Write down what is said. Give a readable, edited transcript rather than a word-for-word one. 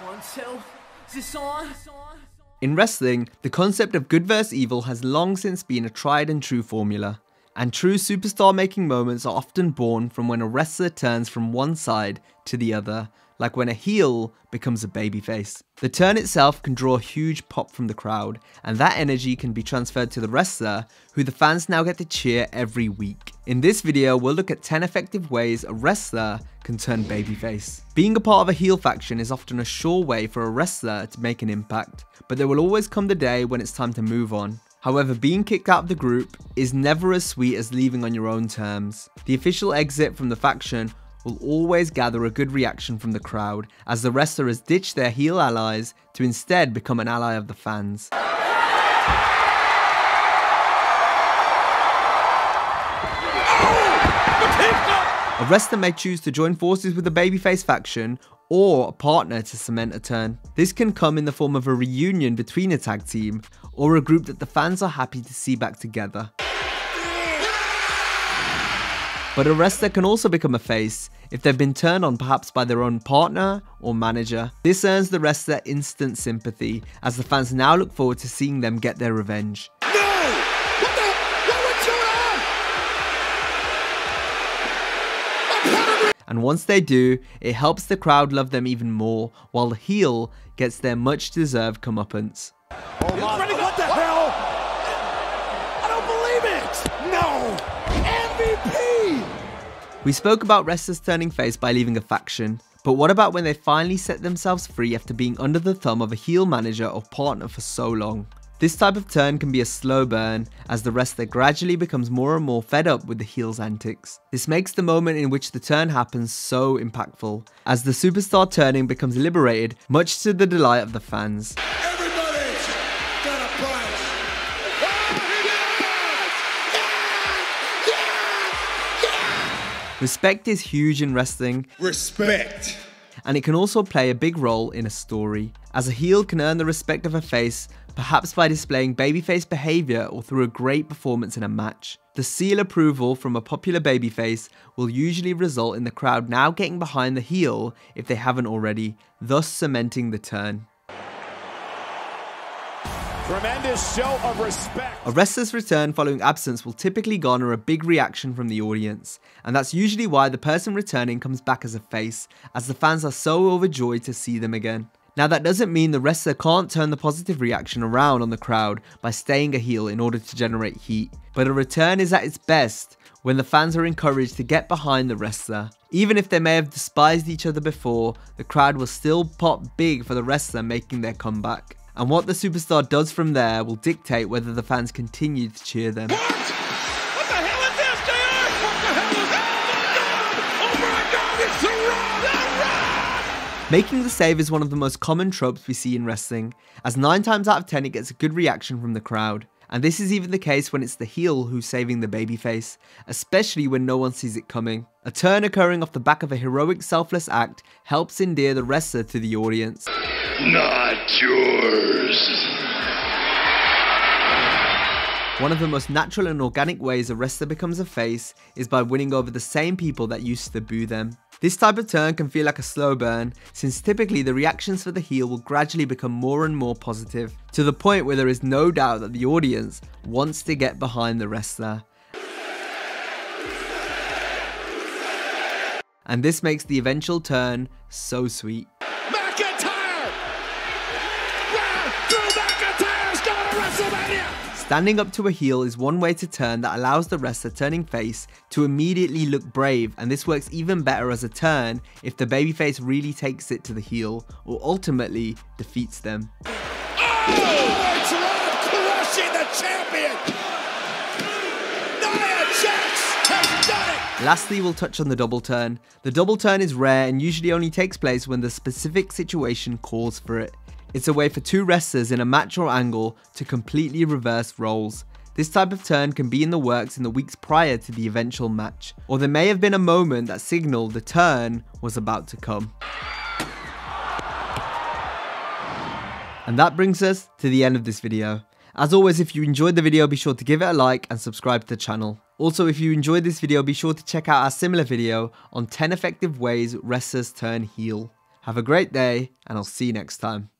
1, 2, is this on? In wrestling, the concept of good versus evil has long since been a tried and true formula. And true superstar making moments are often born from when a wrestler turns from one side to the other, like when a heel becomes a babyface. The turn itself can draw a huge pop from the crowd, and that energy can be transferred to the wrestler, who the fans now get to cheer every week. In this video, we'll look at 10 effective ways a wrestler can turn babyface. Being a part of a heel faction is often a sure way for a wrestler to make an impact, but there will always come the day when it's time to move on. However, being kicked out of the group is never as sweet as leaving on your own terms. The official exit from the faction will always gather a good reaction from the crowd, as the wrestler has ditched their heel allies to instead become an ally of the fans. A wrestler may choose to join forces with the babyface faction or a partner to cement a turn. This can come in the form of a reunion between a tag team or a group that the fans are happy to see back together. But a wrestler can also become a face if they've been turned on perhaps by their own partner or manager. This earns the wrestler instant sympathy, as the fans now look forward to seeing them get their revenge. And once they do, it helps the crowd love them even more, while the heel gets their much deserved comeuppance. Oh my, what the hell? I don't believe it! No! MVP! We spoke about wrestlers turning face by leaving a faction, but what about when they finally set themselves free after being under the thumb of a heel manager or partner for so long? This type of turn can be a slow burn, as the wrestler gradually becomes more and more fed up with the heel's antics. This makes the moment in which the turn happens so impactful, as the superstar turning becomes liberated, much to the delight of the fans. Everybody's got a price. Respect is huge in wrestling. Respect. And it can also play a big role in a story, as a heel can earn the respect of a face, perhaps by displaying babyface behaviour or through a great performance in a match. The seal approval from a popular babyface will usually result in the crowd now getting behind the heel if they haven't already, thus cementing the turn. Tremendous show of respect. A wrestler's return following absence will typically garner a big reaction from the audience, and that's usually why the person returning comes back as a face, as the fans are so overjoyed to see them again. Now, that doesn't mean the wrestler can't turn the positive reaction around on the crowd by staying a heel in order to generate heat, but a return is at its best when the fans are encouraged to get behind the wrestler. Even if they may have despised each other before, the crowd will still pop big for the wrestler making their comeback. And what the superstar does from there will dictate whether the fans continue to cheer them. What? What the hell is this, JR? What the hell is that? Oh my God, it's The Rock! Making the save is one of the most common tropes we see in wrestling, as 9 times out of 10 it gets a good reaction from the crowd. And this is even the case when it's the heel who's saving the babyface, especially when no one sees it coming. A turn occurring off the back of a heroic selfless act helps endear the wrestler to the audience. Not yours. One of the most natural and organic ways a wrestler becomes a face is by winning over the same people that used to boo them. This type of turn can feel like a slow burn, since typically the reactions for the heel will gradually become more and more positive, to the point where there is no doubt that the audience wants to get behind the wrestler. And this makes the eventual turn so sweet. Standing up to a heel is one way to turn that allows the wrestler turning face to immediately look brave, and this works even better as a turn if the babyface really takes it to the heel or ultimately defeats them. Oh, it's Rob crushing the champion! Nia Jax has done it! Lastly, we'll touch on the double turn. The double turn is rare and usually only takes place when the specific situation calls for it. It's a way for 2 wrestlers in a match or angle to completely reverse roles. This type of turn can be in the works in the weeks prior to the eventual match, or there may have been a moment that signaled the turn was about to come. And that brings us to the end of this video. As always, if you enjoyed the video, be sure to give it a like and subscribe to the channel. Also, if you enjoyed this video, be sure to check out our similar video on 10 effective ways wrestlers turn heel. Have a great day, and I'll see you next time.